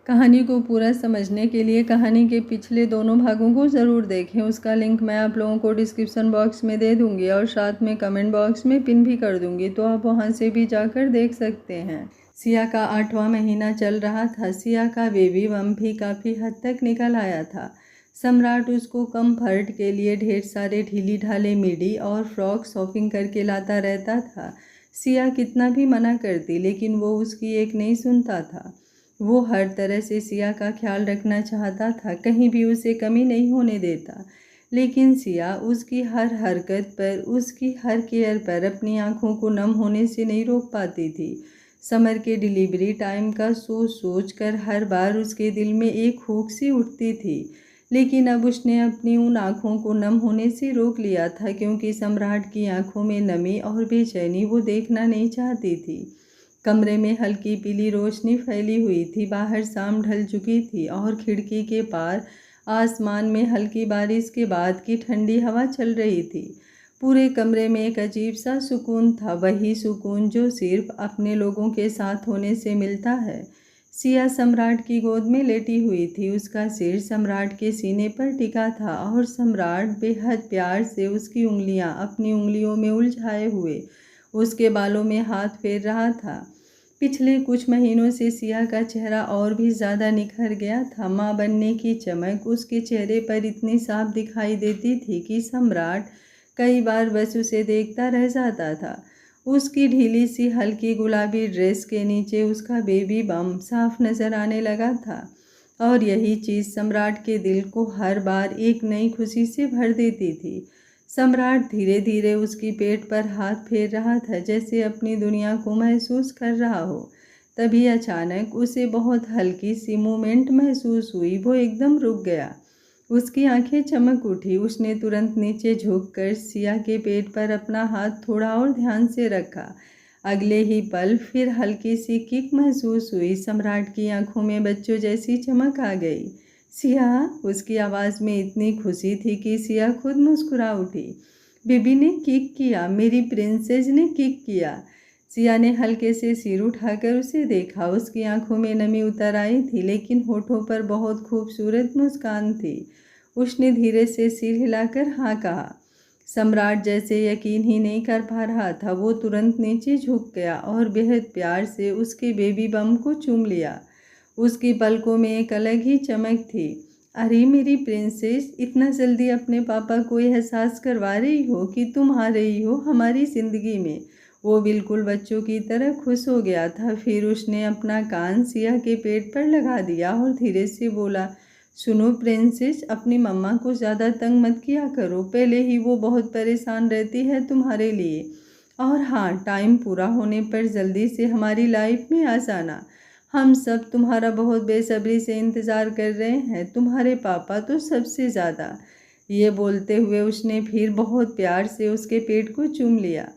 कहानी को पूरा समझने के लिए कहानी के पिछले दोनों भागों को ज़रूर देखें। उसका लिंक मैं आप लोगों को डिस्क्रिप्शन बॉक्स में दे दूंगी और साथ में कमेंट बॉक्स में पिन भी कर दूंगी, तो आप वहां से भी जाकर देख सकते हैं। सिया का 8वां महीना चल रहा था। सिया का बेबी बम्प भी काफ़ी हद तक निकल आया था। सम्राट उसको कम्फर्ट के लिए ढेर सारे ढीली ढाले मिडी और फ्रॉक शॉपिंग करके लाता रहता था। सिया कितना भी मना करती, लेकिन वो उसकी एक नहीं सुनता था। वो हर तरह से सिया का ख्याल रखना चाहता था, कहीं भी उसे कमी नहीं होने देता। लेकिन सिया उसकी हर हरकत पर, उसकी हर केयर पर अपनी आंखों को नम होने से नहीं रोक पाती थी। समर के डिलीवरी टाइम का सोच कर हर बार उसके दिल में एक हुक सी उठती थी। लेकिन अब उसने अपनी उन आंखों को नम होने से रोक लिया था, क्योंकि सम्राट की आंखों में नमी और बेचैनी वो देखना नहीं चाहती थी। कमरे में हल्की पीली रोशनी फैली हुई थी। बाहर शाम ढल चुकी थी और खिड़की के पार आसमान में हल्की बारिश के बाद की ठंडी हवा चल रही थी। पूरे कमरे में एक अजीब सा सुकून था, वही सुकून जो सिर्फ अपने लोगों के साथ होने से मिलता है। सिया सम्राट की गोद में लेटी हुई थी। उसका सिर सम्राट के सीने पर टिका था और सम्राट बेहद प्यार से उसकी उंगलियां अपनी उंगलियों में उलझाए हुए उसके बालों में हाथ फेर रहा था। पिछले कुछ महीनों से सिया का चेहरा और भी ज़्यादा निखर गया था। माँ बनने की चमक उसके चेहरे पर इतनी साफ दिखाई देती थी कि सम्राट कई बार बस उसे देखता रह जाता था। उसकी ढीली सी हल्की गुलाबी ड्रेस के नीचे उसका बेबी बम साफ नजर आने लगा था, और यही चीज़ सम्राट के दिल को हर बार एक नई खुशी से भर देती थी। सम्राट धीरे धीरे उसकी पेट पर हाथ फेर रहा था, जैसे अपनी दुनिया को महसूस कर रहा हो। तभी अचानक उसे बहुत हल्की सी मूवमेंट महसूस हुई। वो एकदम रुक गया। उसकी आंखें चमक उठी। उसने तुरंत नीचे झुककर सिया के पेट पर अपना हाथ थोड़ा और ध्यान से रखा। अगले ही पल फिर हल्की सी किक महसूस हुई। सम्राट की आंखों में बच्चों जैसी चमक आ गई। सिया, उसकी आवाज़ में इतनी खुशी थी कि सिया खुद मुस्कुरा उठी। बेबी ने किक किया, मेरी प्रिंसेस ने किक किया। सिया ने हल्के से सिर उठाकर उसे देखा। उसकी आंखों में नमी उतर आई थी, लेकिन होठों पर बहुत खूबसूरत मुस्कान थी। उसने धीरे से सिर हिलाकर हाँ कहा। सम्राट जैसे यकीन ही नहीं कर पा रहा था। वो तुरंत नीचे झुक गया और बेहद प्यार से उसके बेबी बम को चूम लिया। उसकी पलकों में एक अलग ही चमक थी। अरे मेरी प्रिंसेस, इतना जल्दी अपने पापा को एहसास करवा रही हो कि तुम आ रही हो हमारी ज़िंदगी में। वो बिल्कुल बच्चों की तरह खुश हो गया था। फिर उसने अपना कान सिया के पेट पर लगा दिया और धीरे से बोला, सुनो प्रिंसेस, अपनी मम्मा को ज़्यादा तंग मत किया करो। पहले ही वो बहुत परेशान रहती है तुम्हारे लिए। और हाँ, टाइम पूरा होने पर जल्दी से हमारी लाइफ में आ जाना। हम सब तुम्हारा बहुत बेसब्री से इंतज़ार कर रहे हैं, तुम्हारे पापा तो सबसे ज़्यादा। ये बोलते हुए उसने फिर बहुत प्यार से उसके पेट को चूम लिया।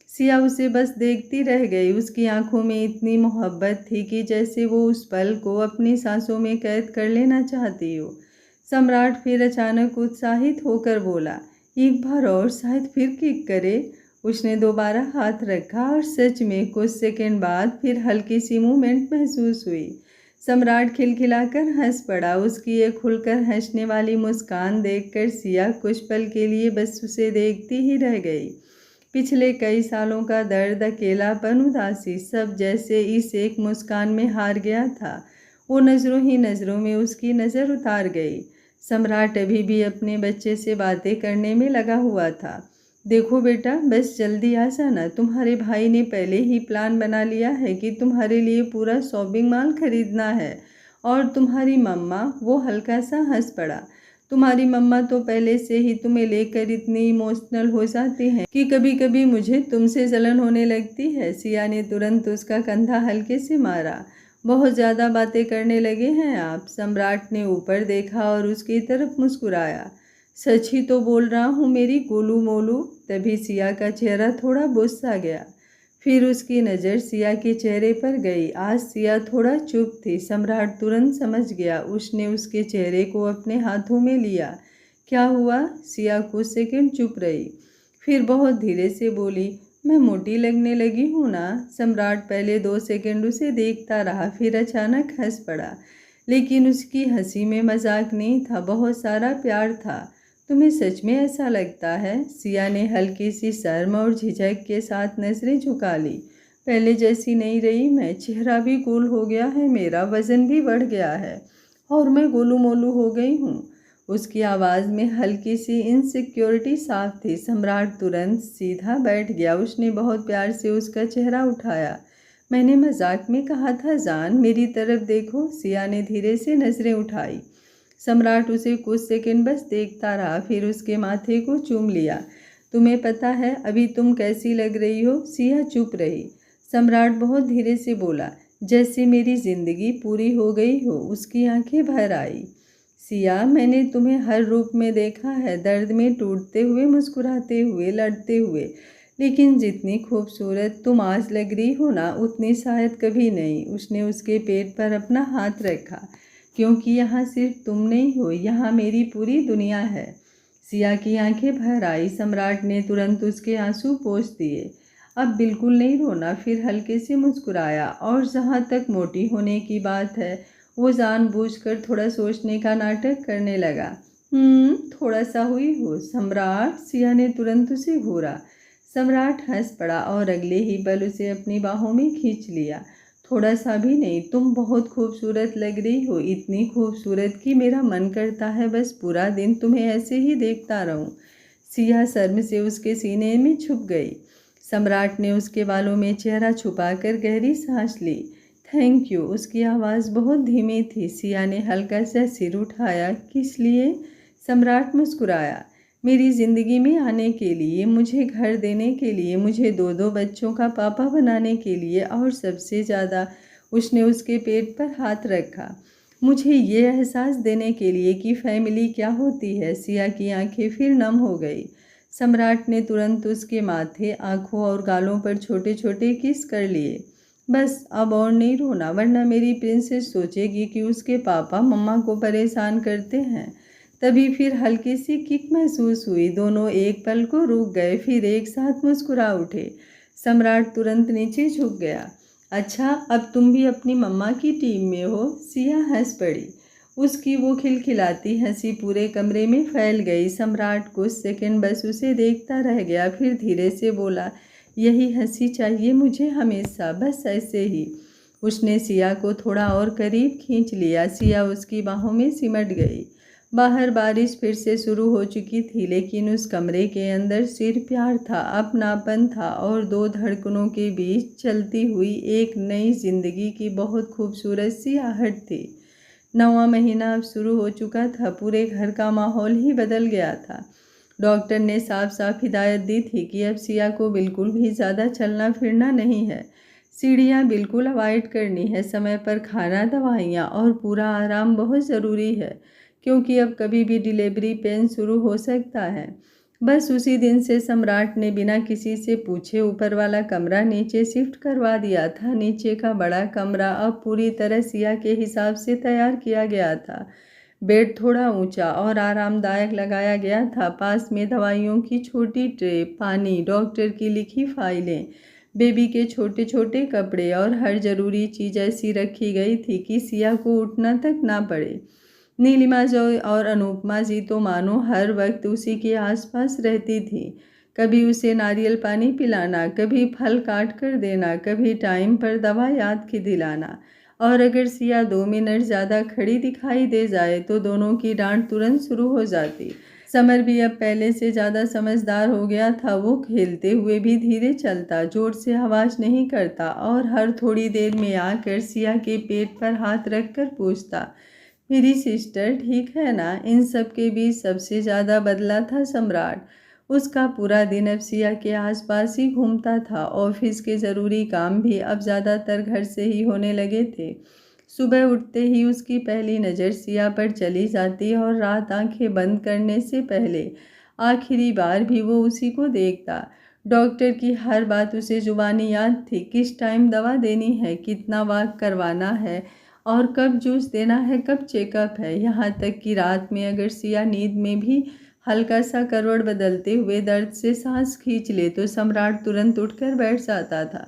सिया उसे बस देखती रह गई। उसकी आंखों में इतनी मोहब्बत थी कि जैसे वो उस पल को अपनी सांसों में कैद कर लेना चाहती हो। सम्राट फिर अचानक उत्साहित होकर बोला, एक बार और शायद फिर किक करे। उसने दोबारा हाथ रखा और सच में कुछ सेकंड बाद फिर हल्की सी मूवमेंट महसूस हुई। सम्राट खिलखिलाकर हंस पड़ा। उसकी ये खुलकर हंसने वाली मुस्कान देखकर सिया कुछ पल के लिए बस उसे देखती ही रह गई। पिछले कई सालों का दर्द, अकेलापन, उदासी सब जैसे इस एक मुस्कान में हार गया था। वो नज़रों ही नज़रों में उसकी नज़र उतार गई। सम्राट अभी भी अपने बच्चे से बातें करने में लगा हुआ था। देखो बेटा, बस जल्दी आ जाना। तुम्हारे भाई ने पहले ही प्लान बना लिया है कि तुम्हारे लिए पूरा शॉपिंग मॉल खरीदना है। और तुम्हारी मम्मा, वो हल्का सा हंस पड़ा, तुम्हारी मम्मा तो पहले से ही तुम्हें लेकर इतनी इमोशनल हो जाती हैं कि कभी कभी मुझे तुमसे जलन होने लगती है। सिया ने तुरंत उसका कंधा हल्के से मारा। बहुत ज़्यादा बातें करने लगे हैं आप। सम्राट ने ऊपर देखा और उसकी तरफ मुस्कुराया। सच ही तो बोल रहा हूँ मेरी गोलू मोलू। तभी सिया का चेहरा थोड़ा बुझ सा गया। फिर उसकी नज़र सिया के चेहरे पर गई। आज सिया थोड़ा चुप थी। सम्राट तुरंत समझ गया। उसने उसके चेहरे को अपने हाथों में लिया। क्या हुआ? सिया कुछ सेकंड चुप रही, फिर बहुत धीरे से बोली, मैं मोटी लगने लगी हूँ ना? सम्राट पहले 2 सेकंड उसे देखता रहा, फिर अचानक हंस पड़ा। लेकिन उसकी हंसी में मजाक नहीं था, बहुत सारा प्यार था। तुम्हें सच में ऐसा लगता है? सिया ने हल्की सी शर्म और झिझक के साथ नजरें झुका ली। पहले जैसी नहीं रही मैं, चेहरा भी कूल हो गया है मेरा, वजन भी बढ़ गया है और मैं गोलू मोलू हो गई हूँ। उसकी आवाज़ में हल्की सी इनसिक्योरिटी साफ थी। सम्राट तुरंत सीधा बैठ गया। उसने बहुत प्यार से उसका चेहरा उठाया। मैंने मजाक में कहा था जान, मेरी तरफ देखो। सिया ने धीरे से नजरें उठाई। सम्राट उसे कुछ सेकंड बस देखता रहा, फिर उसके माथे को चूम लिया। तुम्हें पता है अभी तुम कैसी लग रही हो? सिया चुप रही। सम्राट बहुत धीरे से बोला, जैसे मेरी जिंदगी पूरी हो गई हो। उसकी आंखें भर आई। सिया, मैंने तुम्हें हर रूप में देखा है, दर्द में टूटते हुए, मुस्कुराते हुए, लड़ते हुए, लेकिन जितनी खूबसूरत तुम आज लग रही हो ना, उतनी शायद कभी नहीं। उसने उसके पेट पर अपना हाथ रखा। क्योंकि यहाँ सिर्फ तुम नहीं हो, यहाँ मेरी पूरी दुनिया है। सिया की आंखें भर आई। सम्राट ने तुरंत उसके आंसू पोंछ दिए। अब बिल्कुल नहीं रोना। फिर हल्के से मुस्कुराया। और जहाँ तक मोटी होने की बात है, वो जानबूझकर थोड़ा सोचने का नाटक करने लगा। थोड़ा सा हुई हो सम्राट? सिया ने तुरंत उसे घूरा। सम्राट हंस पड़ा और अगले ही पल उसे अपनी बाहों में खींच लिया। थोड़ा सा भी नहीं, तुम बहुत खूबसूरत लग रही हो, इतनी खूबसूरत कि मेरा मन करता है बस पूरा दिन तुम्हें ऐसे ही देखता रहूं। सिया शर्म से उसके सीने में छुप गई। सम्राट ने उसके बालों में चेहरा छुपाकर गहरी सांस ली। Thank you. उसकी आवाज़ बहुत धीमी थी। सिया ने हल्का सा सिर उठाया। किस लिए? सम्राट मुस्कुराया। मेरी ज़िंदगी में आने के लिए, मुझे घर देने के लिए, मुझे दो दो बच्चों का पापा बनाने के लिए, और सबसे ज़्यादा उसने उसके पेट पर हाथ रखा, मुझे ये एहसास देने के लिए कि फैमिली क्या होती है। सिया की आंखें फिर नम हो गई। सम्राट ने तुरंत उसके माथे, आँखों और गालों पर छोटे छोटे किस कर लिए। बस अब और नहीं रोना, वरना मेरी प्रिंसेस सोचेगी कि उसके पापा मम्मा को परेशान करते हैं। तभी फिर हल्की सी किक महसूस हुई। दोनों एक पल को रुक गए, फिर एक साथ मुस्कुरा उठे। सम्राट तुरंत नीचे झुक गया। अच्छा, अब तुम भी अपनी मम्मा की टीम में हो? सिया हंस पड़ी। उसकी वो खिलखिलाती हंसी पूरे कमरे में फैल गई। सम्राट कुछ सेकंड बस उसे देखता रह गया, फिर धीरे से बोला, यही हंसी चाहिए मुझे हमेशा, बस ऐसे ही। उसने सिया को थोड़ा और करीब खींच लिया। सिया उसकी बाहों में सिमट गई। बाहर बारिश फिर से शुरू हो चुकी थी, लेकिन उस कमरे के अंदर सिर्फ प्यार था, अपनापन था और दो धड़कनों के बीच चलती हुई एक नई जिंदगी की बहुत खूबसूरत सी आहट थी। 9वां महीना अब शुरू हो चुका था। पूरे घर का माहौल ही बदल गया था। डॉक्टर ने साफ साफ हिदायत दी थी कि अब सिया को बिल्कुल भी ज़्यादा चलना फिरना नहीं है। सीढ़ियाँ बिल्कुल अवॉइड करनी है। समय पर खाना, दवाइयाँ और पूरा आराम बहुत ज़रूरी है, क्योंकि अब कभी भी डिलीवरी पेन शुरू हो सकता है। बस उसी दिन से सम्राट ने बिना किसी से पूछे ऊपर वाला कमरा नीचे शिफ्ट करवा दिया था। नीचे का बड़ा कमरा अब पूरी तरह सिया के हिसाब से तैयार किया गया था। बेड थोड़ा ऊंचा और आरामदायक लगाया गया था। पास में दवाइयों की छोटी ट्रे, पानी, डॉक्टर की लिखी फाइलें, बेबी के छोटे छोटे कपड़े और हर ज़रूरी चीज़ ऐसी रखी गई थी कि सिया को उठना तक ना पड़े। नीलिमा जो और अनुपमा जी तो मानो हर वक्त उसी के आसपास रहती थी। कभी उसे नारियल पानी पिलाना, कभी फल काट कर देना, कभी टाइम पर दवा याद की दिलाना। और अगर सिया 2 मिनट ज़्यादा खड़ी दिखाई दे जाए तो दोनों की डांट तुरंत शुरू हो जाती। समर भी अब पहले से ज़्यादा समझदार हो गया था। वो खेलते हुए भी धीरे चलता, जोर से आवाज़ नहीं करता और हर थोड़ी देर में आकर सिया के पेट पर हाथ रख कर पूछता, मेरी सिस्टर ठीक है ना? इन सब के बीच सबसे ज़्यादा बदला था सम्राट। उसका पूरा दिन अब सिया के आसपास ही घूमता था। ऑफिस के ज़रूरी काम भी अब ज़्यादातर घर से ही होने लगे थे। सुबह उठते ही उसकी पहली नज़र सिया पर चली जाती और रात आंखें बंद करने से पहले आखिरी बार भी वो उसी को देखता। डॉक्टर की हर बात उसे जुबानी याद थी। किस टाइम दवा देनी है, कितना वॉक करवाना है और कब जूस देना है, कब चेकअप है। यहाँ तक कि रात में अगर सिया नींद में भी हल्का सा करवट बदलते हुए दर्द से सांस खींच ले तो सम्राट तुरंत उठकर बैठ जाता था।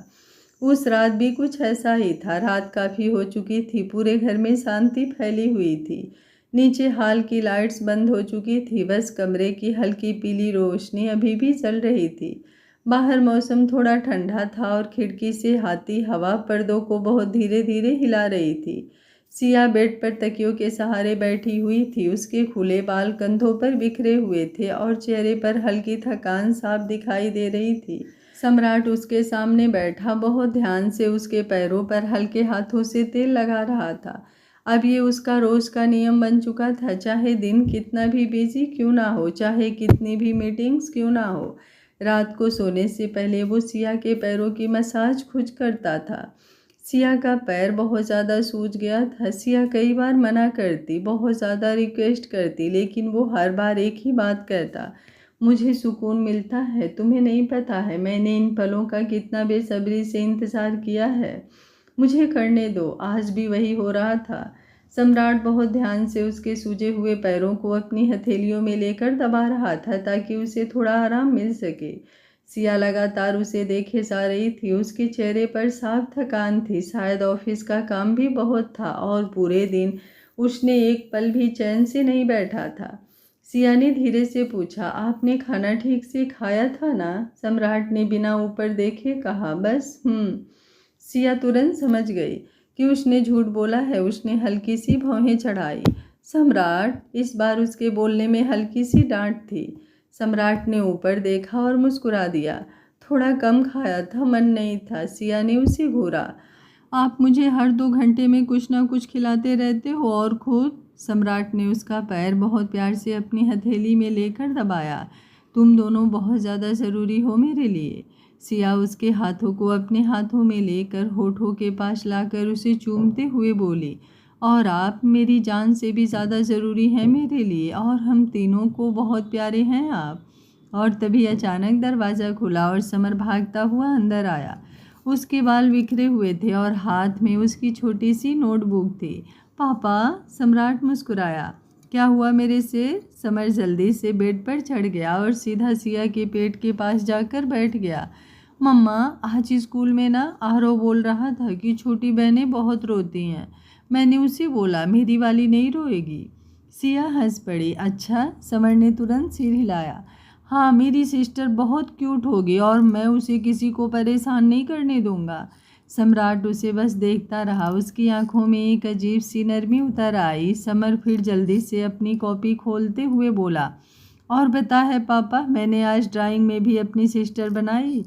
उस रात भी कुछ ऐसा ही था। रात काफ़ी हो चुकी थी, पूरे घर में शांति फैली हुई थी। नीचे हॉल की लाइट्स बंद हो चुकी थी, बस कमरे की हल्की पीली रोशनी अभी भी चल रही थी। बाहर मौसम थोड़ा ठंडा था और खिड़की से आती हवा पर्दों को बहुत धीरे धीरे हिला रही थी। सिया बेड पर तकियों के सहारे बैठी हुई थी। उसके खुले बाल कंधों पर बिखरे हुए थे और चेहरे पर हल्की थकान साफ दिखाई दे रही थी। सम्राट उसके सामने बैठा बहुत ध्यान से उसके पैरों पर हल्के हाथों से तेल लगा रहा था। अब ये उसका रोज का नियम बन चुका था, चाहे दिन कितना भी बिजी क्यों ना हो, चाहे कितनी भी मीटिंग्स क्यों ना हो। रात को सोने से पहले वो सिया के पैरों की मसाज खुद करता था। सिया का पैर बहुत ज़्यादा सूज गया था। सिया कई बार मना करती, बहुत ज़्यादा रिक्वेस्ट करती, लेकिन वो हर बार एक ही बात कहता, मुझे सुकून मिलता है। तुम्हें नहीं पता है मैंने इन पलों का कितना बेसब्री से इंतज़ार किया है। मुझे करने दो। आज भी वही हो रहा था। सम्राट बहुत ध्यान से उसके सूजे हुए पैरों को अपनी हथेलियों में लेकर दबा रहा था ताकि उसे थोड़ा आराम मिल सके। सिया लगातार उसे देखे जा रही थी। उसके चेहरे पर साफ थकान थी, शायद ऑफिस का काम भी बहुत था और पूरे दिन उसने एक पल भी चैन से नहीं बैठा था। सिया ने धीरे से पूछा, आपने खाना ठीक से खाया था ना? सम्राट ने बिना ऊपर देखे कहा, बस। सिया तुरंत समझ गई कि उसने झूठ बोला है। उसने हल्की सी भौहें चढ़ाई। सम्राट, इस बार उसके बोलने में हल्की सी डांट थी। सम्राट ने ऊपर देखा और मुस्कुरा दिया। थोड़ा कम खाया था, मन नहीं था। सिया ने उसे घूरा। आप मुझे हर 2 घंटे में कुछ ना कुछ खिलाते रहते हो और खुद। सम्राट ने उसका पैर बहुत प्यार से अपनी हथेली में लेकर दबाया। तुम दोनों बहुत ज़्यादा ज़रूरी हो मेरे लिए। सिया उसके हाथों को अपने हाथों में लेकर होठों के पास लाकर उसे चूमते हुए बोली, और आप मेरी जान से भी ज़्यादा ज़रूरी हैं मेरे लिए, और हम तीनों को बहुत प्यारे हैं आप। और तभी अचानक दरवाज़ा खुला और समर भागता हुआ अंदर आया। उसके बाल बिखरे हुए थे और हाथ में उसकी छोटी सी नोटबुक थी। पापा, सम्राट मुस्कुराया। क्या हुआ मेरे शेर? समर जल्दी से बेड पर चढ़ गया और सीधा सिया के पेट के पास जाकर बैठ गया। मम्मा, आज स्कूल में ना आरव बोल रहा था कि छोटी बहनें बहुत रोती हैं। मैंने उसे बोला मेरी वाली नहीं रोएगी। सिया हंस पड़ी। अच्छा? समर ने तुरंत सिर हिलाया। हाँ, मेरी सिस्टर बहुत क्यूट होगी और मैं उसे किसी को परेशान नहीं करने दूंगा। सम्राट उसे बस देखता रहा। उसकी आंखों में एक अजीब सी नरमी उतर आई। समर फिर जल्दी से अपनी कॉपी खोलते हुए बोला, और बता है पापा, मैंने आज ड्राइंग में भी अपनी सिस्टर बनाई।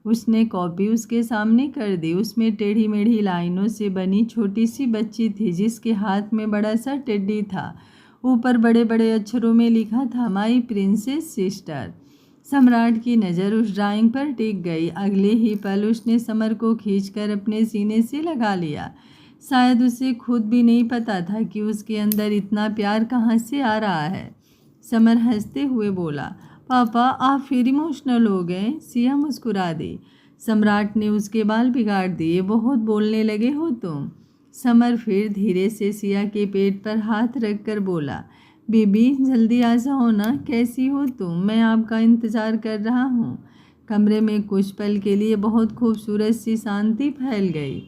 उसने कॉपी उसके सामने कर दी। उसमें टेढ़ी मेढ़ी लाइनों से बनी छोटी सी बच्ची थी जिसके हाथ में बड़ा सा टेडी था। ऊपर बड़े बड़े अक्षरों में लिखा था, माई प्रिंसेस सिस्टर। सम्राट की नज़र उस ड्राइंग पर टिक गई। अगले ही पल उसने समर को खींचकर अपने सीने से लगा लिया। शायद उसे खुद भी नहीं पता था कि उसके अंदर इतना प्यार कहाँ से आ रहा है। समर हंसते हुए बोला, पापा आप फिर इमोशनल हो गए। सिया मुस्कुरा दी। सम्राट ने उसके बाल बिगाड़ दिए। बहुत बोलने लगे हो तुम। समर फिर धीरे से सिया के पेट पर हाथ रखकर बोला, बेबी जल्दी आ जाओ ना, कैसी हो तुम? मैं आपका इंतज़ार कर रहा हूँ। कमरे में कुछ पल के लिए बहुत खूबसूरत सी शांति फैल गई।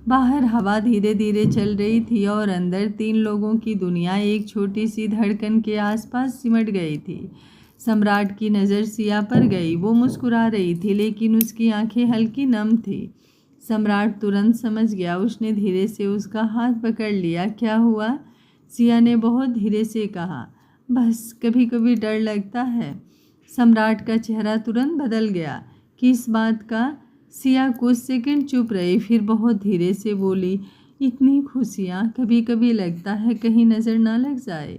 बाहर हवा धीरे धीरे चल रही थी और अंदर 3 लोगों की दुनिया एक छोटी सी धड़कन के आसपास सिमट गई थी। सम्राट की नज़र सिया पर गई। वो मुस्कुरा रही थी लेकिन उसकी आंखें हल्की नम थी। सम्राट तुरंत समझ गया। उसने धीरे से उसका हाथ पकड़ लिया। क्या हुआ? सिया ने बहुत धीरे से कहा, बस कभी कभी डर लगता है। सम्राट का चेहरा तुरंत बदल गया। किस बात का? सिया कुछ सेकंड चुप रही, फिर बहुत धीरे से बोली, इतनी खुशियाँ, कभी कभी लगता है कहीं नज़र ना लग जाए।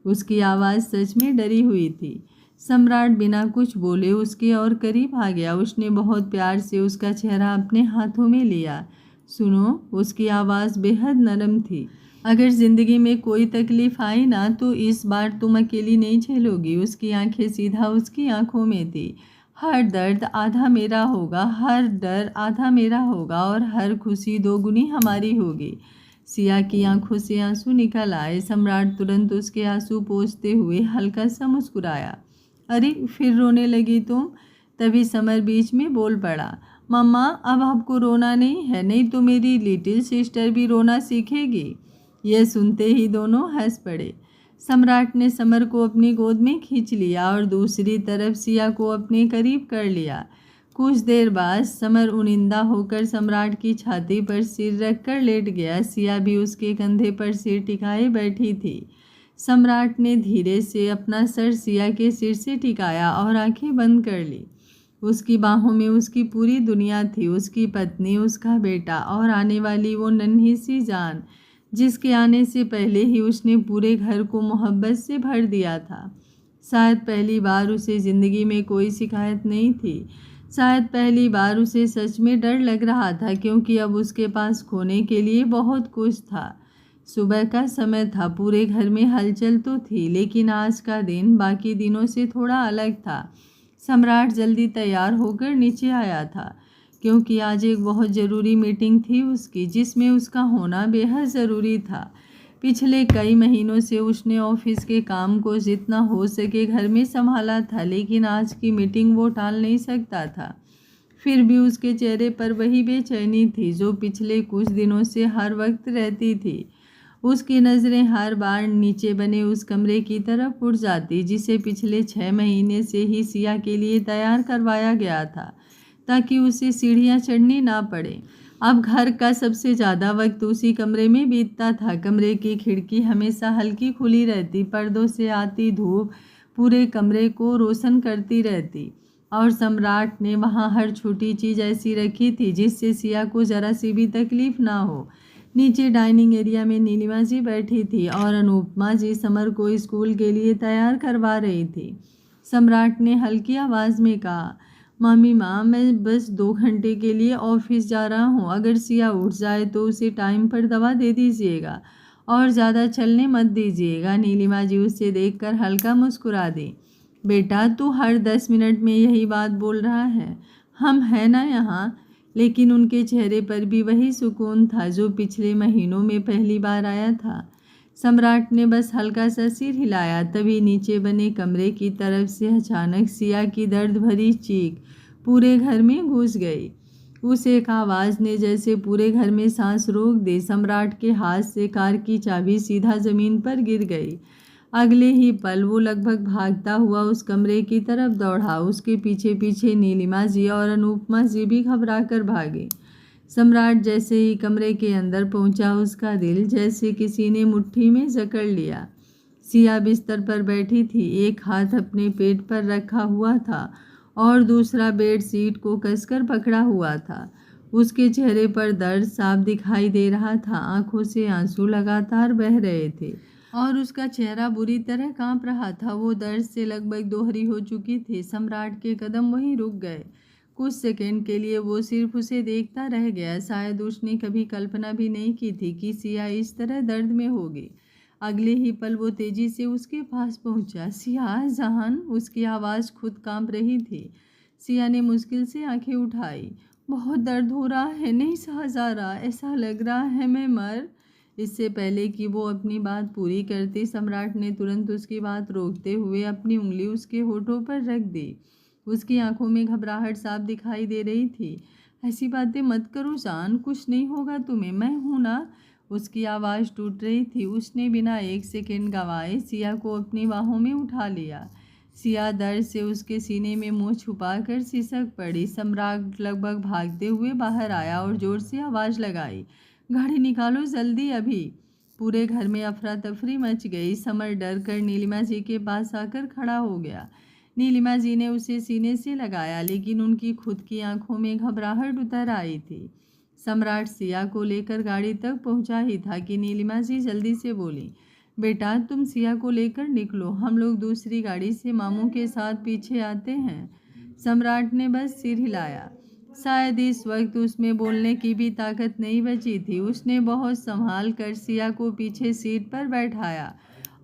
उसकी आवाज़ सच में डरी हुई थी। सम्राट बिना कुछ बोले उसके और करीब आ गया। उसने बहुत प्यार से उसका चेहरा अपने हाथों में लिया। सुनो, उसकी आवाज़ बेहद नरम थी। अगर ज़िंदगी में कोई तकलीफ़ आई ना तो इस बार तुम अकेली नहीं झेलोगी। उसकी आंखें सीधा उसकी आंखों में थी। हर दर्द आधा मेरा होगा, हर डर आधा मेरा होगा और हर खुशी 2 गुनी हमारी होगी। सिया की आंखों से आंसू निकल आए। सम्राट तुरंत उसके आंसू पोंछते हुए हल्का सा मुस्कुराया। अरे फिर रोने लगी तुम? तभी समर बीच में बोल पड़ा, मम्मा अब आपको रोना नहीं है, नहीं तो मेरी लिटिल सिस्टर भी रोना सीखेगी। यह सुनते ही दोनों हंस पड़े। सम्राट ने समर को अपनी गोद में खींच लिया और दूसरी तरफ सिया को अपने करीब कर लिया। कुछ देर बाद समर उनिंदा होकर सम्राट की छाती पर सिर रखकर लेट गया। सिया भी उसके कंधे पर सिर टिकाए बैठी थी। सम्राट ने धीरे से अपना सर सिया के सिर से टिकाया और आंखें बंद कर ली। उसकी बाहों में उसकी पूरी दुनिया थी, उसकी पत्नी, उसका बेटा और आने वाली वो नन्ही सी जान जिसके आने से पहले ही उसने पूरे घर को मोहब्बत से भर दिया था। शायद पहली बार उसे ज़िंदगी में कोई शिकायत नहीं थी। शायद पहली बार उसे सच में डर लग रहा था, क्योंकि अब उसके पास खोने के लिए बहुत कुछ था। सुबह का समय था, पूरे घर में हलचल तो थी, लेकिन आज का दिन बाकी दिनों से थोड़ा अलग था। सम्राट जल्दी तैयार होकर नीचे आया था, क्योंकि आज एक बहुत ज़रूरी मीटिंग थी उसकी, जिसमें उसका होना बेहद ज़रूरी था। पिछले कई महीनों से उसने ऑफिस के काम को जितना हो सके घर में संभाला था, लेकिन आज की मीटिंग वो टाल नहीं सकता था। फिर भी उसके चेहरे पर वही बेचैनी थी जो पिछले कुछ दिनों से हर वक्त रहती थी। उसकी नज़रें हर बार नीचे बने उस कमरे की तरफ उड़ जाती, जिसे पिछले 6 महीने से ही सिया के लिए तैयार करवाया गया था, ताकि उसे सीढ़ियाँ चढ़नी ना पड़े। अब घर का सबसे ज़्यादा वक्त उसी कमरे में बीतता था। कमरे की खिड़की हमेशा हल्की खुली रहती, पर्दों से आती धूप पूरे कमरे को रोशन करती रहती, और सम्राट ने वहाँ हर छोटी चीज़ ऐसी रखी थी जिससे सिया को ज़रा सी भी तकलीफ ना हो। नीचे डाइनिंग एरिया में नीलिमा जी बैठी थी और अनुपमा जी समर को स्कूल के लिए तैयार करवा रही थी। सम्राट ने हल्की आवाज़ में कहा, मम्मी माँ, मैं बस 2 घंटे के लिए ऑफिस जा रहा हूँ। अगर सिया उठ जाए तो उसे टाइम पर दवा दे दीजिएगा और ज़्यादा चलने मत दीजिएगा। नीलिमा जी उसे देखकर हल्का मुस्कुरा दी। बेटा, तू हर 10 मिनट में यही बात बोल रहा है, हम हैं ना यहाँ। लेकिन उनके चेहरे पर भी वही सुकून था जो पिछले महीनों में पहली बार आया था। सम्राट ने बस हल्का सा सिर हिलाया, तभी नीचे बने कमरे की तरफ से अचानक सिया की दर्द भरी चीख पूरे घर में घुस गई। उस एक आवाज़ ने जैसे पूरे घर में सांस रोक दी। सम्राट के हाथ से कार की चाबी सीधा ज़मीन पर गिर गई। अगले ही पल वो लगभग भागता हुआ उस कमरे की तरफ दौड़ा। उसके पीछे पीछे नीलिमा जी और अनुपमा जी भी घबराकर भागे। सम्राट जैसे ही कमरे के अंदर पहुंचा, उसका दिल जैसे किसी ने मुट्ठी में जकड़ लिया। सिया बिस्तर पर बैठी थी, एक हाथ अपने पेट पर रखा हुआ था और दूसरा बेड शीट को कसकर पकड़ा हुआ था। उसके चेहरे पर दर्द साफ दिखाई दे रहा था, आंखों से आंसू लगातार बह रहे थे और उसका चेहरा बुरी तरह कांप रहा था। वो दर्द से लगभग दोहरी हो चुकी थी। सम्राट के कदम वहीं रुक गए। कुछ सेकंड के लिए वो सिर्फ उसे देखता रह गया। शायद उसने कभी कल्पना भी नहीं की थी कि सिया इस तरह दर्द में होगी। अगले ही पल वो तेजी से उसके पास पहुंचा। सिया जहान, उसकी आवाज़ खुद कांप रही थी। सिया ने मुश्किल से आंखें उठाई। बहुत दर्द हो रहा है, नहीं सहा जा रहा, ऐसा लग रहा है मैं मर। इससे पहले कि वो अपनी बात पूरी करती, सम्राट ने तुरंत उसकी बात रोकते हुए अपनी उंगली उसके होठों पर रख दी। उसकी आंखों में घबराहट साफ दिखाई दे रही थी। ऐसी बातें मत करो जान, कुछ नहीं होगा तुम्हें, मैं हूँ ना। उसकी आवाज़ टूट रही थी। उसने बिना एक सेकंड गंवाए सिया को अपनी बाहों में उठा लिया। सिया दर्द से उसके सीने में मुंह छुपाकर सिसक पड़ी। सम्राट लगभग भागते हुए बाहर आया और जोर से आवाज़ लगाई, गाड़ी निकालो जल्दी अभी। पूरे घर में अफरा तफरी मच गई। समर डर कर नीलिमा जी के पास आकर खड़ा हो गया। नीलिमा जी ने उसे सीने से लगाया, लेकिन उनकी खुद की आंखों में घबराहट उतर आई थी। सम्राट सिया को लेकर गाड़ी तक पहुंचा ही था कि नीलिमा जी जल्दी से बोली, बेटा तुम सिया को लेकर निकलो, हम लोग दूसरी गाड़ी से मामू के साथ पीछे आते हैं। सम्राट ने बस सिर हिलाया। शायद इस वक्त उसमें बोलने की भी ताकत नहीं बची थी। उसने बहुत संभाल कर सिया को पीछे सीट पर बैठाया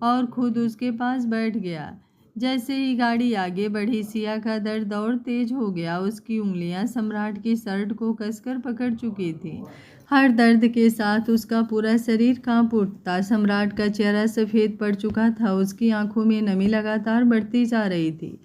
और खुद उसके पास बैठ गया। जैसे ही गाड़ी आगे बढ़ी, सिया का दर्द और तेज हो गया। उसकी उंगलियां सम्राट की शर्ट को कसकर पकड़ चुकी थी। हर दर्द के साथ उसका पूरा शरीर कांप उठता। सम्राट का चेहरा सफ़ेद पड़ चुका था, उसकी आंखों में नमी लगातार बढ़ती जा रही थी।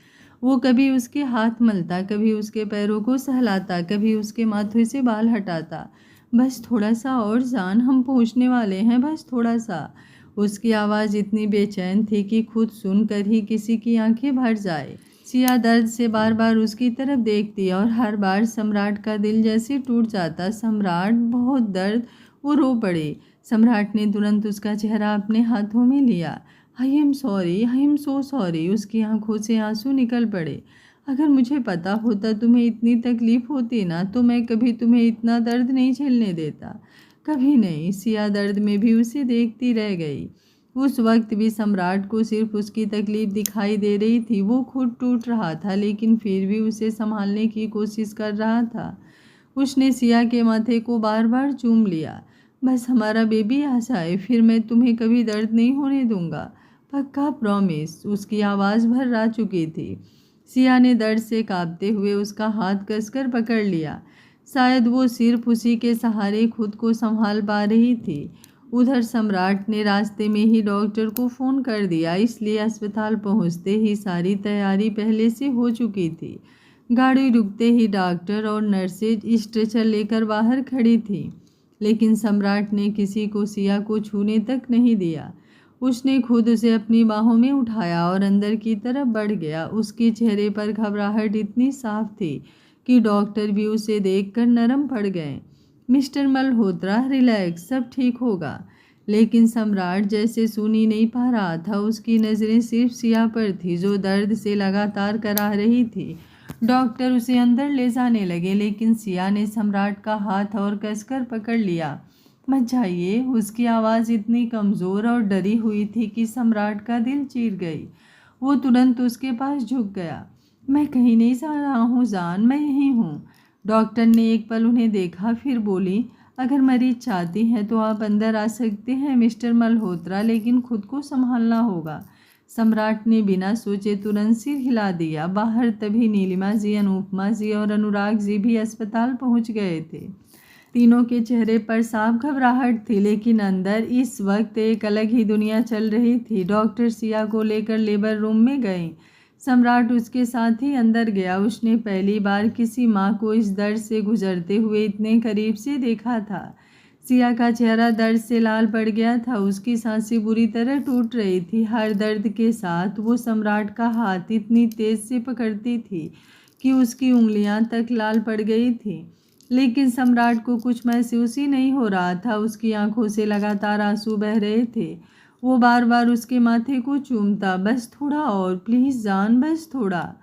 वो कभी उसके हाथ मलता, कभी उसके पैरों को सहलाता, कभी उसके माथे से बाल हटाता। बस थोड़ा सा और जान, हम पहुंचने वाले हैं, बस थोड़ा सा। उसकी आवाज़ इतनी बेचैन थी कि खुद सुनकर ही किसी की आंखें भर जाए। सिया दर्द से बार बार उसकी तरफ देखती और हर बार सम्राट का दिल जैसे टूट जाता। सम्राट, बहुत दर्द। वो रो पड़े। सम्राट ने तुरंत उसका चेहरा अपने हाथों में लिया। I am sorry, I am so sorry. उसकी आंखों से आंसू निकल पड़े। अगर मुझे पता होता तुम्हें इतनी तकलीफ होती ना, तो मैं कभी तुम्हें इतना दर्द नहीं झेलने देता, कभी नहीं। सिया दर्द में भी उसे देखती रह गई। उस वक्त भी सम्राट को सिर्फ उसकी तकलीफ दिखाई दे रही थी। वो खुद टूट रहा था, लेकिन फिर भी उसे संभालने की कोशिश कर रहा था। उसने सिया के माथे को बार बार चूम लिया। बस हमारा बेबी आ जाए, फिर मैं तुम्हें कभी दर्द नहीं होने दूंगा, पक्का, प्रॉमिस। उसकी आवाज़ भर्रा चुकी थी। सिया ने दर्द से कांपते हुए उसका हाथ कसकर पकड़ लिया। शायद वो सिर्फ उसी के सहारे खुद को संभाल पा रही थी। उधर सम्राट ने रास्ते में ही डॉक्टर को फ़ोन कर दिया, इसलिए अस्पताल पहुंचते ही सारी तैयारी पहले से हो चुकी थी। गाड़ी रुकते ही डॉक्टर और नर्सेज स्ट्रेचर लेकर बाहर खड़ी थी, लेकिन सम्राट ने किसी को सिया को छूने तक नहीं दिया। उसने खुद उसे अपनी बाहों में उठाया और अंदर की तरफ बढ़ गया। उसके चेहरे पर घबराहट इतनी साफ थी कि डॉक्टर भी उसे देखकर नरम पड़ गए। मिस्टर मल्होत्रा, रिलैक्स, सब ठीक होगा। लेकिन सम्राट जैसे सुन ही नहीं पा रहा था। उसकी नज़रें सिर्फ सिया पर थी, जो दर्द से लगातार कराह रही थी। डॉक्टर उसे अंदर ले जाने लगे, लेकिन सिया ने सम्राट का हाथ और कसकर पकड़ लिया। मत जाइए। उसकी आवाज़ इतनी कमज़ोर और डरी हुई थी कि सम्राट का दिल चीर गई। वो तुरंत उसके पास झुक गया। मैं कहीं नहीं जा रहा हूँ जान, मैं यहीं हूँ। डॉक्टर ने एक पल उन्हें देखा, फिर बोली, अगर मरीज चाहती हैं तो आप अंदर आ सकते हैं मिस्टर मल्होत्रा, लेकिन खुद को संभालना होगा। सम्राट ने बिना सोचे तुरंत सिर हिला दिया। बाहर तभी नीलिमा जी, अनुपमा जी और अनुराग जी भी अस्पताल पहुंच गए थे। तीनों के चेहरे पर साफ घबराहट थी, लेकिन अंदर इस वक्त एक अलग ही दुनिया चल रही थी। डॉक्टर सिया को लेकर लेबर रूम में गए। सम्राट उसके साथ ही अंदर गया। उसने पहली बार किसी माँ को इस दर्द से गुजरते हुए इतने करीब से देखा था। सिया का चेहरा दर्द से लाल पड़ गया था। उसकी सांसें बुरी तरह टूट रही थी। हर दर्द के साथ वो सम्राट का हाथ इतनी तेज से पकड़ती थी कि उसकी उंगलियां तक लाल पड़ गई थी, लेकिन सम्राट को कुछ महसूस ही नहीं हो रहा था। उसकी आंखों से लगातार आंसू बह रहे थे। वो बार बार उसके माथे को चूमता, बस थोड़ा और, प्लीज़ जान, बस थोड़ा।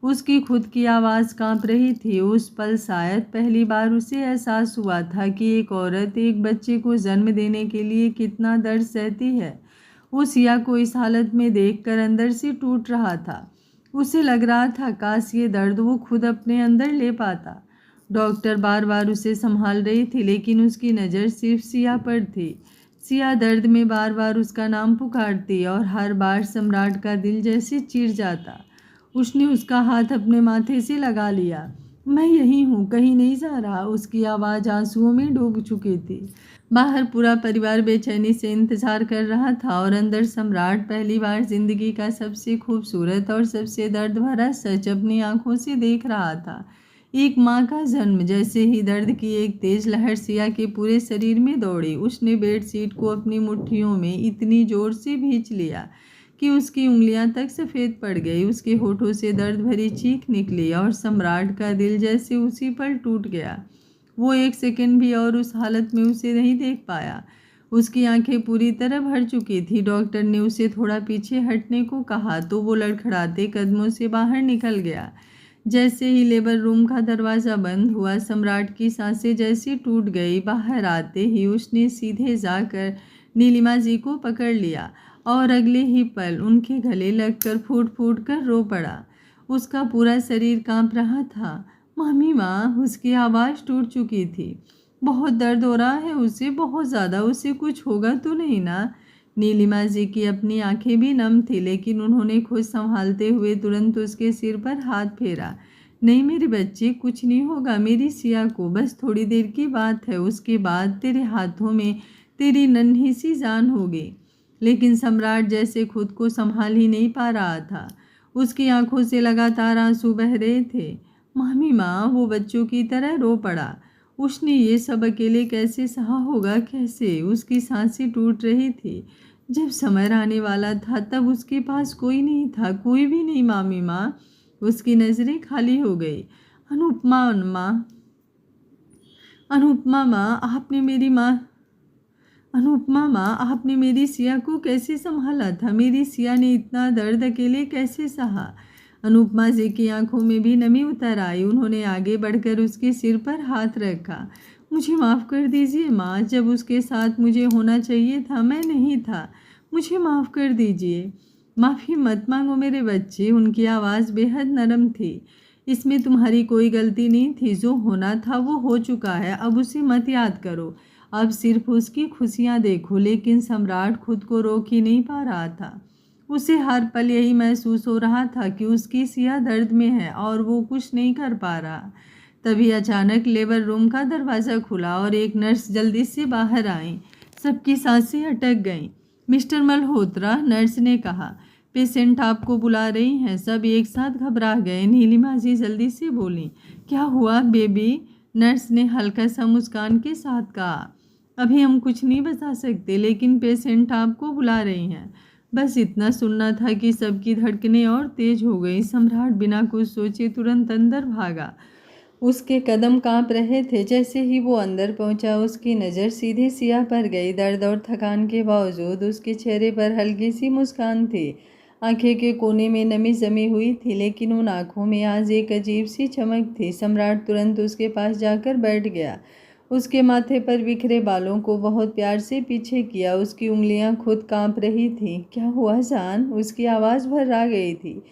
उसकी खुद की आवाज़ कांप रही थी। उस पल शायद पहली बार उसे एहसास हुआ था कि एक औरत एक बच्चे को जन्म देने के लिए कितना दर्द सहती है। वो सिया को इस हालत में देखकर अंदर से टूट रहा था। उसे लग रहा था काश ये दर्द वो खुद अपने अंदर ले पाता। डॉक्टर बार बार उसे संभाल रही थी, लेकिन उसकी नज़र सिर्फ सिया पर थी। सिया दर्द में बार बार उसका नाम पुकारती और हर बार सम्राट का दिल जैसे चिर जाता। उसने उसका हाथ अपने माथे से लगा लिया। मैं यहीं हूँ, कहीं नहीं जा रहा। उसकी आवाज़ आंसुओं में डूब चुकी थी। बाहर पूरा परिवार बेचैनी से इंतजार कर रहा था और अंदर सम्राट पहली बार जिंदगी का सबसे खूबसूरत और सबसे दर्द भरा सच अपनी आंखों से देख रहा था। एक माँ का जन्म। जैसे ही दर्द की एक तेज लहर सिया के पूरे शरीर में दौड़ी, उसने बेडशीट को अपनी मुट्ठियों में इतनी जोर से भींच लिया कि उसकी उंगलियां तक सफ़ेद पड़ गई। उसके होठों से दर्द भरी चीख निकली और सम्राट का दिल जैसे उसी पर टूट गया। वो एक सेकंड भी और उस हालत में उसे नहीं देख पाया। उसकी आंखें पूरी तरह भर चुकी थी। डॉक्टर ने उसे थोड़ा पीछे हटने को कहा तो वो लड़खड़ाते कदमों से बाहर निकल गया। जैसे ही लेबर रूम का दरवाज़ा बंद हुआ, सम्राट की सांसें जैसी टूट गई। बाहर आते ही उसने सीधे जाकर नीलिमा जी को पकड़ लिया और अगले ही पल उनके गले लगकर फूट फूट कर रो पड़ा। उसका पूरा शरीर कांप रहा था। मामी माँ, उसकी आवाज़ टूट चुकी थी। बहुत दर्द हो रहा है उसे, बहुत ज़्यादा। उसे कुछ होगा तो नहीं ना? नीलिमा जी की अपनी आंखें भी नम थी, लेकिन उन्होंने खुद संभालते हुए तुरंत उसके सिर पर हाथ फेरा। नहीं मेरे बच्चे, कुछ नहीं होगा मेरी सिया को, बस थोड़ी देर की बात है, उसके बाद तेरे हाथों में तेरी नन्ही सी जान होगी। लेकिन सम्राट जैसे खुद को संभाल ही नहीं पा रहा था। उसकी आंखों से लगातार आंसू बह रहे थे। मामी माँ, वो बच्चों की तरह रो पड़ा। उसने ये सब अकेले कैसे सहा होगा, कैसे? उसकी सांसें टूट रही थी। जब समय आने वाला था तब उसके पास कोई नहीं था, कोई भी नहीं मामी माँ। उसकी नज़रें खाली हो गई। अनुपमा माँ, अनुपमा माँ, आपने मेरी सिया को कैसे संभाला था? मेरी सिया ने इतना दर्द अकेले कैसे सहा? अनुपमा जी की आंखों में भी नमी उतर आई। उन्होंने आगे बढ़कर उसके सिर पर हाथ रखा। मुझे माफ़ कर दीजिए माँ, जब उसके साथ मुझे होना चाहिए था मैं नहीं था। मुझे माफ़ कर दीजिए। माफ़ी मत मांगो मेरे बच्चे। उनकी आवाज़ बेहद नरम थी। इसमें तुम्हारी कोई गलती नहीं थी। जो होना था वो हो चुका है, अब उसे मत याद करो। अब सिर्फ उसकी खुशियाँ देखो। लेकिन सम्राट खुद को रोक ही नहीं पा रहा था। उसे हर पल यही महसूस हो रहा था कि उसकी सिया दर्द में है और वो कुछ नहीं कर पा रहा। तभी अचानक लेबर रूम का दरवाज़ा खुला और एक नर्स जल्दी से बाहर आई। सबकी सांसें अटक गईं। मिस्टर मल्होत्रा, नर्स ने कहा, पेशेंट आपको बुला रही हैं। सब एक साथ घबरा गए। नीलिमा जी जल्दी से बोली, क्या हुआ बेबी? नर्स ने हल्का सा मुस्कान के साथ कहा, अभी हम कुछ नहीं बता सकते, लेकिन पेशेंट आपको बुला रही हैं। बस इतना सुनना था कि सबकी धड़कनें और तेज हो गई। सम्राट बिना कुछ सोचे तुरंत अंदर भागा। उसके कदम कांप रहे थे। जैसे ही वो अंदर पहुंचा, उसकी नज़र सीधे सिया पर गई। दर्द और थकान के बावजूद उसके चेहरे पर हल्की सी मुस्कान थी। आंखें के कोने में नमी जमी हुई थी, लेकिन उन आंखों में आज एक अजीब सी चमक थी। सम्राट तुरंत उसके पास जाकर बैठ गया। उसके माथे पर बिखरे बालों को बहुत प्यार से पीछे किया। उसकी उंगलियां खुद कांप रही थीं। क्या हुआ जान? उसकी आवाज़ भर्रा गई थी।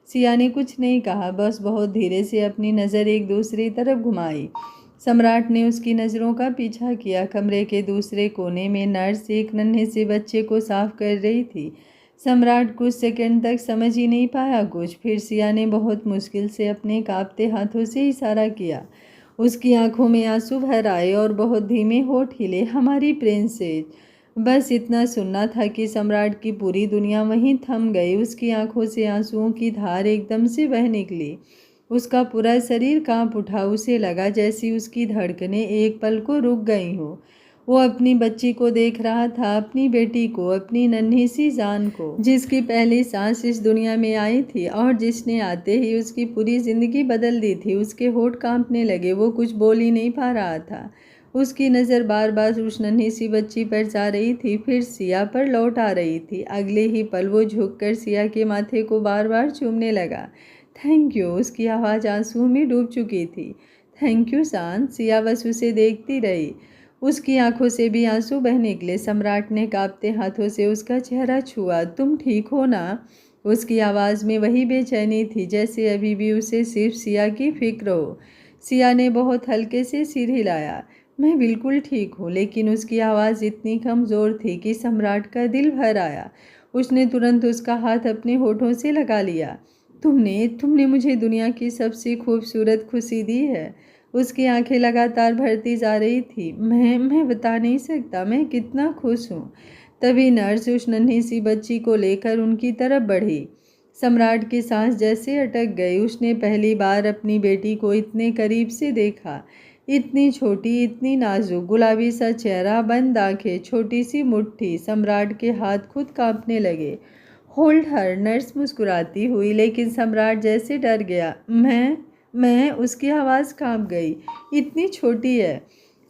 सिया ने कुछ नहीं कहा, बस बहुत धीरे से अपनी नज़र एक दूसरी तरफ घुमाई। सम्राट ने उसकी नज़रों का पीछा किया। कमरे के दूसरे कोने में नर्स एक नन्हे से बच्चे को साफ कर रही थी। सम्राट कुछ सेकंड तक समझ ही नहीं पाया कुछ। फिर सिया ने बहुत मुश्किल से अपने कांपते हाथों से इशारा किया। उसकी आंखों में आंसू भर आए और बहुत धीमे होठ हिले। हमारी प्रिंसेस। बस इतना सुनना था कि सम्राट की पूरी दुनिया वहीं थम गई। उसकी आंखों से आंसुओं की धार एकदम से बह निकली। उसका पूरा शरीर कांप उठा। उसे लगा जैसी उसकी धड़कनें एक पल को रुक गई हों। वो अपनी बच्ची को देख रहा था, अपनी बेटी को, अपनी नन्ही सी जान को, जिसकी पहली सांस इस दुनिया में आई थी और जिसने आते ही उसकी पूरी जिंदगी बदल दी थी। उसके होठ कांपने लगे। वो कुछ बोल ही नहीं पा रहा था। उसकी नज़र बार बार उस नन्ही सी बच्ची पर जा रही थी, फिर सिया पर लौट आ रही थी। अगले ही पल वो झुककर सिया के माथे को बार बार चूमने लगा। Thank you. उसकी आवाज़ आंसुओं में डूब चुकी थी। थैंक यू शांत। सिया बस उसे देखती रही। उसकी आंखों से भी आंसू बह निकले। सम्राट ने कांपते हाथों से उसका चेहरा छुआ। तुम ठीक हो ना? उसकी आवाज़ में वही बेचैनी थी, जैसे अभी भी उसे सिर्फ सिया की फिक्र हो। सिया ने बहुत हल्के से सिर हिलाया। मैं बिल्कुल ठीक हूँ। लेकिन उसकी आवाज़ इतनी कमज़ोर थी कि सम्राट का दिल भर आया। उसने तुरंत उसका हाथ अपने होठों से लगा लिया। तुमने मुझे दुनिया की सबसे खूबसूरत खुशी दी है। उसकी आंखें लगातार भरती जा रही थी। मैं बता नहीं सकता मैं कितना खुश हूँ। तभी नर्स उस नन्ही सी बच्ची को लेकर उनकी तरफ बढ़ी। सम्राट की सांस जैसे अटक गई। उसने पहली बार अपनी बेटी को इतने करीब से देखा। इतनी छोटी, इतनी नाजुक, गुलाबी सा चेहरा, बंद आंखें, छोटी सी मुट्ठी। सम्राट के हाथ खुद कांपने लगे। होल्ड हर। नर्स मुस्कुराती हुई, लेकिन सम्राट जैसे डर गया। मैं उसकी आवाज़ कांप गई। इतनी छोटी है।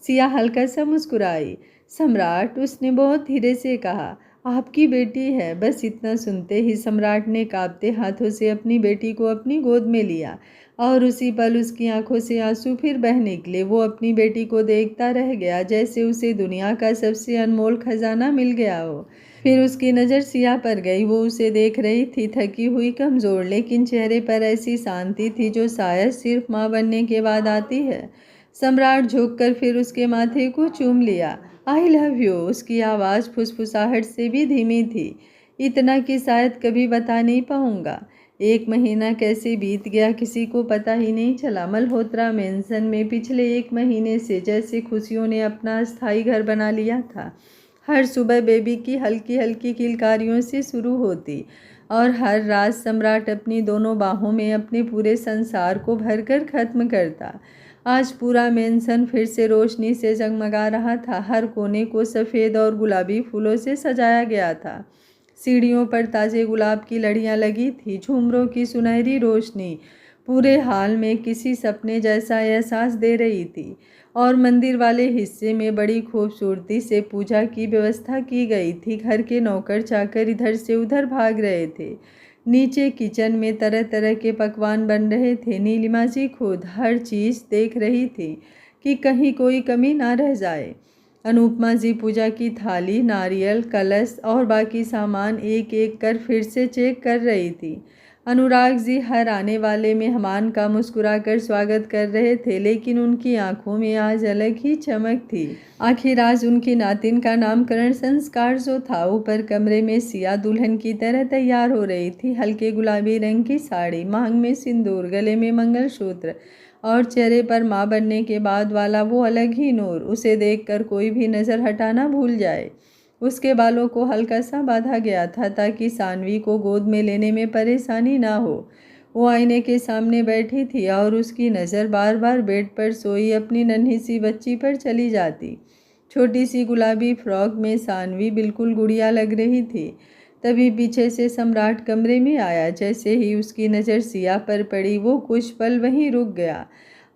सिया हल्का सा मुस्कुराई। सम्राट, उसने बहुत धीरे से कहा, आपकी बेटी है। बस इतना सुनते ही सम्राट ने कांपते हाथों से अपनी बेटी को अपनी गोद में लिया और उसी पल उसकी आंखों से आंसू फिर बह निकले। वो अपनी बेटी को देखता रह गया, जैसे उसे दुनिया का सबसे अनमोल खजाना मिल गया हो। फिर उसकी नज़र सिया पर गई। वो उसे देख रही थी, थकी हुई, कमज़ोर, लेकिन चेहरे पर ऐसी शांति थी जो शायद सिर्फ माँ बनने के बाद आती है। सम्राट झुककर फिर उसके माथे को चूम लिया। I love you. उसकी आवाज़ फुसफुसाहट से भी धीमी थी, इतना कि शायद कभी बता नहीं पाऊंगा। 1 महीना कैसे बीत गया किसी को पता ही नहीं चला। मल्होत्रा मेंशन में पिछले 1 महीने से जैसे खुशियों ने अपना अस्थायी घर बना लिया था। हर सुबह बेबी की हल्की हल्की किलकारियों से शुरू होती और हर रात सम्राट अपनी दोनों बाहों में अपने पूरे संसार को भरकर ख़त्म करता। आज पूरा मेंशन फिर से रोशनी से जगमगा रहा था। हर कोने को सफ़ेद और गुलाबी फूलों से सजाया गया था। सीढ़ियों पर ताज़े गुलाब की लड़ियाँ लगी थी। झूमरों की सुनहरी रोशनी पूरे हाल में किसी सपने जैसा एहसास दे रही थी और मंदिर वाले हिस्से में बड़ी खूबसूरती से पूजा की व्यवस्था की गई थी। घर के नौकर चाकर इधर से उधर भाग रहे थे। नीचे किचन में तरह तरह के पकवान बन रहे थे। नीलिमा जी खुद हर चीज़ देख रही थी कि कहीं कोई कमी ना रह जाए। अनुपमा जी पूजा की थाली, नारियल, कलश और बाकी सामान एक एक कर फिर से चेक कर रही थी। अनुराग जी हर आने वाले मेहमान का मुस्कुराकर स्वागत कर रहे थे, लेकिन उनकी आंखों में आज अलग ही चमक थी। आखिर आज उनकी नातिन का नामकरण संस्कार जो था। ऊपर कमरे में सिया दुल्हन की तरह तैयार हो रही थी। हल्के गुलाबी रंग की साड़ी, मांग में सिंदूर, गले में मंगलसूत्र और चेहरे पर माँ बनने के बाद वाला वो अलग ही नूर। उसे देखकर कोई भी नज़र हटाना भूल जाए। उसके बालों को हल्का सा बांधा गया था ताकि सानवी को गोद में लेने में परेशानी ना हो। वो आईने के सामने बैठी थी और उसकी नज़र बार बार बेड पर सोई अपनी नन्ही सी बच्ची पर चली जाती। छोटी सी गुलाबी फ्रॉक में सानवी बिल्कुल गुड़िया लग रही थी। तभी पीछे से सम्राट कमरे में आया। जैसे ही उसकी नज़र सिया पर पड़ी वो कुछ पल वहीं रुक गया।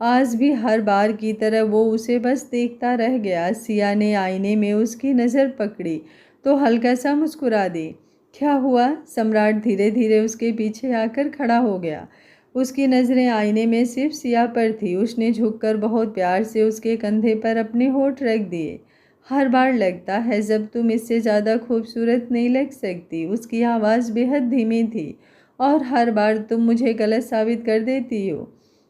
आज भी हर बार की तरह वो उसे बस देखता रह गया। सिया ने आईने में उसकी नज़र पकड़ी तो हल्का सा मुस्कुरा दी। क्या हुआ? सम्राट धीरे धीरे उसके पीछे आकर खड़ा हो गया। उसकी नज़रें आईने में सिर्फ सिया पर थी। उसने झुककर बहुत प्यार से उसके कंधे पर अपने होठ रख दिए। हर बार लगता है जब तुम इससे ज़्यादा खूबसूरत नहीं लग सकती। उसकी आवाज़ बेहद धीमी थी। और हर बार तुम मुझे गलत साबित कर देती हो।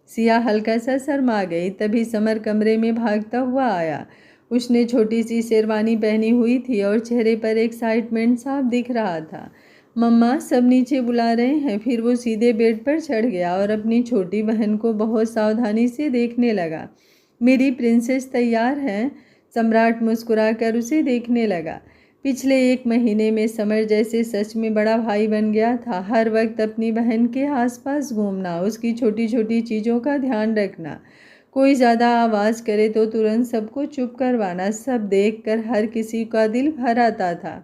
सिया हल्का सा शर्मा गई। तभी समर कमरे में भागता हुआ आया। उसने छोटी सी शेरवानी पहनी हुई थी और चेहरे पर एक्साइटमेंट साफ दिख रहा था। मम्मा, सब नीचे बुला रहे हैं। फिर वो सीधे बेड पर चढ़ गया और अपनी छोटी बहन को बहुत सावधानी से देखने लगा। मेरी प्रिंसेस तैयार है? सम्राट मुस्कुराकर उसे देखने लगा। पिछले 1 महीने में समर जैसे सच में बड़ा भाई बन गया था। हर वक्त अपनी बहन के आसपास घूमना, उसकी छोटी छोटी चीज़ों का ध्यान रखना, कोई ज़्यादा आवाज़ करे तो तुरंत सबको चुप करवाना, सब देखकर हर किसी का दिल भर आता था।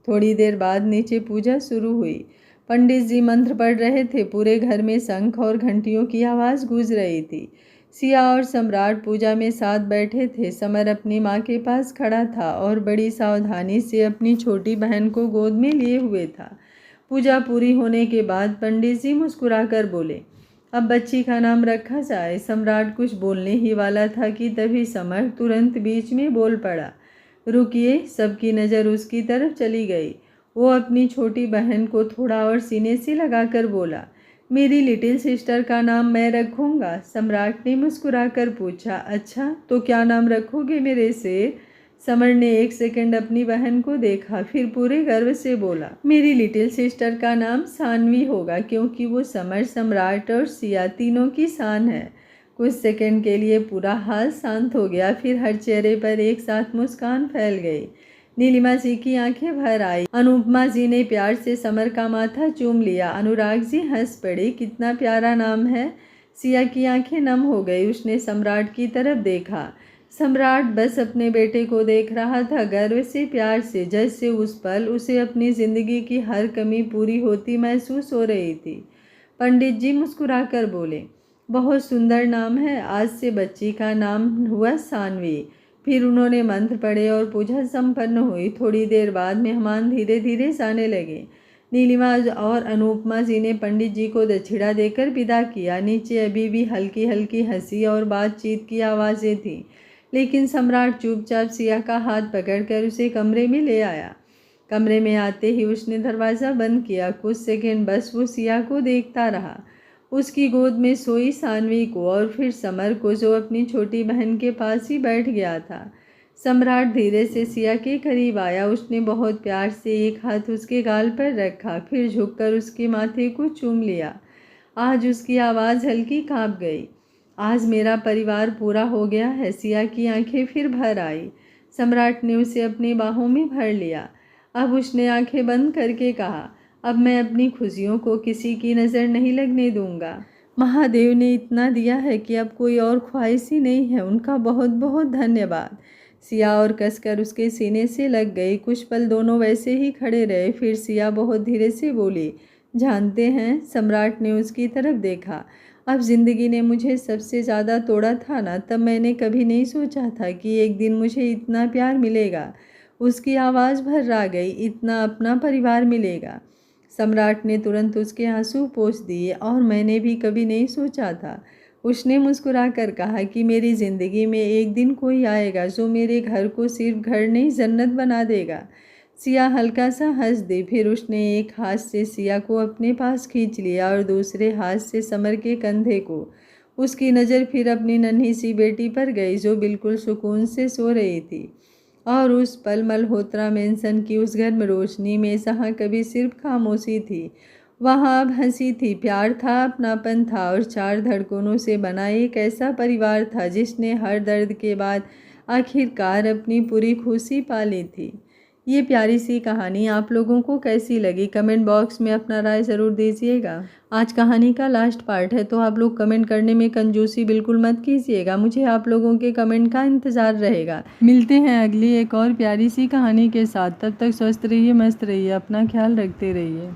थोड़ी देर बाद नीचे पूजा शुरू हुई। पंडित जी मंत्र पढ़ रहे थे। पूरे घर में शंख और घंटियों की आवाज़ गूंज रही थी। सिया और सम्राट पूजा में साथ बैठे थे। समर अपनी माँ के पास खड़ा था और बड़ी सावधानी से अपनी छोटी बहन को गोद में लिए हुए था। पूजा पूरी होने के बाद पंडित जी मुस्कुराकर बोले, अब बच्ची का नाम रखा जाए। सम्राट कुछ बोलने ही वाला था कि तभी समर तुरंत बीच में बोल पड़ा, रुकिए। सबकी नज़र उसकी तरफ चली गई। वो अपनी छोटी बहन को थोड़ा और सीने से लगाकर बोला, मेरी लिटिल सिस्टर का नाम मैं रखूँगा। सम्राट ने मुस्कुराकर पूछा, अच्छा तो क्या नाम रखोगे मेरे शेर? समर ने 1 सेकंड अपनी बहन को देखा, फिर पूरे गर्व से बोला, मेरी लिटिल सिस्टर का नाम सानवी होगा, क्योंकि वो समर, सम्राट और सिया तीनों की शान है। कुछ सेकंड के लिए पूरा हाल शांत हो गया। फिर हर चेहरे पर एक साथ मुस्कान फैल गई। नीलिमा जी की आंखें भर आई। अनुपमा जी ने प्यार से समर का माथा चूम लिया। अनुराग जी हंस पड़े, कितना प्यारा नाम है। सिया की आंखें नम हो गई। उसने सम्राट की तरफ देखा। सम्राट बस अपने बेटे को देख रहा था, गर्व से, प्यार से, जैसे उस पल उसे अपनी जिंदगी की हर कमी पूरी होती महसूस हो रही थी। पंडित जी मुस्कुराकर बोले, बहुत सुंदर नाम है। आज से बच्ची का नाम हुआ सानवी। फिर उन्होंने मंत्र पढ़े और पूजा संपन्न हुई। थोड़ी देर बाद मेहमान धीरे धीरे जाने लगे। नीलिमा और अनुपमा जी ने पंडित जी को दक्षिणा देकर विदा किया। नीचे अभी भी हल्की हल्की हंसी और बातचीत की आवाज़ें थीं, लेकिन सम्राट चुपचाप सिया का हाथ पकड़कर उसे कमरे में ले आया। कमरे में आते ही उसने दरवाज़ा बंद किया। कुछ सेकंड बस वो सिया को देखता रहा, उसकी गोद में सोई सानवी को और फिर समर को जो अपनी छोटी बहन के पास ही बैठ गया था। सम्राट धीरे से सिया के करीब आया। उसने बहुत प्यार से एक हाथ उसके गाल पर रखा, फिर झुककर उसके माथे को चूम लिया। आज उसकी आवाज़ हल्की काँप गई। आज मेरा परिवार पूरा हो गया है। सिया की आंखें फिर भर आई। सम्राट ने उसे अपनी बाहों में भर लिया। अब उसने आंखें बंद करके कहा, अब मैं अपनी खुशियों को किसी की नज़र नहीं लगने दूंगा। महादेव ने इतना दिया है कि अब कोई और ख्वाहिश ही नहीं है। उनका बहुत बहुत धन्यवाद। सिया और कसकर उसके सीने से लग गई। कुछ पल दोनों वैसे ही खड़े रहे। फिर सिया बहुत धीरे से बोली, जानते हैं, सम्राट ने उसकी तरफ देखा, अब ज़िंदगी ने मुझे सबसे ज़्यादा तोड़ा था ना, तब मैंने कभी नहीं सोचा था कि एक दिन मुझे इतना प्यार मिलेगा। उसकी आवाज़ भर्रा गई, इतना अपना परिवार मिलेगा। सम्राट ने तुरंत उसके आंसू पोंछ दिए, और मैंने भी कभी नहीं सोचा था। उसने मुस्कुराकर कहा कि मेरी ज़िंदगी में एक दिन कोई आएगा जो मेरे घर को सिर्फ घर नहीं जन्नत बना देगा। सिया हल्का सा हंस दी। फिर उसने एक हाथ से सिया को अपने पास खींच लिया और दूसरे हाथ से समर के कंधे को। उसकी नज़र फिर अपनी नन्ही सी बेटी पर गई जो बिल्कुल सुकून से सो रही थी। और उस पल मल्होत्रा मेंशन की उस गर्म रोशनी में जहाँ कभी सिर्फ खामोशी थी, वहाँ अब हंसी थी, प्यार था, अपनापन था, और चार धड़कनों से बना एक ऐसा परिवार था जिसने हर दर्द के बाद आखिरकार अपनी पूरी खुशी पा ली थी। ये प्यारी सी कहानी आप लोगों को कैसी लगी, कमेंट बॉक्स में अपना राय ज़रूर दीजिएगा। आज कहानी का लास्ट पार्ट है, तो आप लोग कमेंट करने में कंजूसी बिल्कुल मत कीजिएगा। मुझे आप लोगों के कमेंट का इंतज़ार रहेगा। मिलते हैं अगली एक और प्यारी सी कहानी के साथ। तब तक स्वस्थ रहिए, मस्त रहिए, अपना ख्याल रखते रहिए।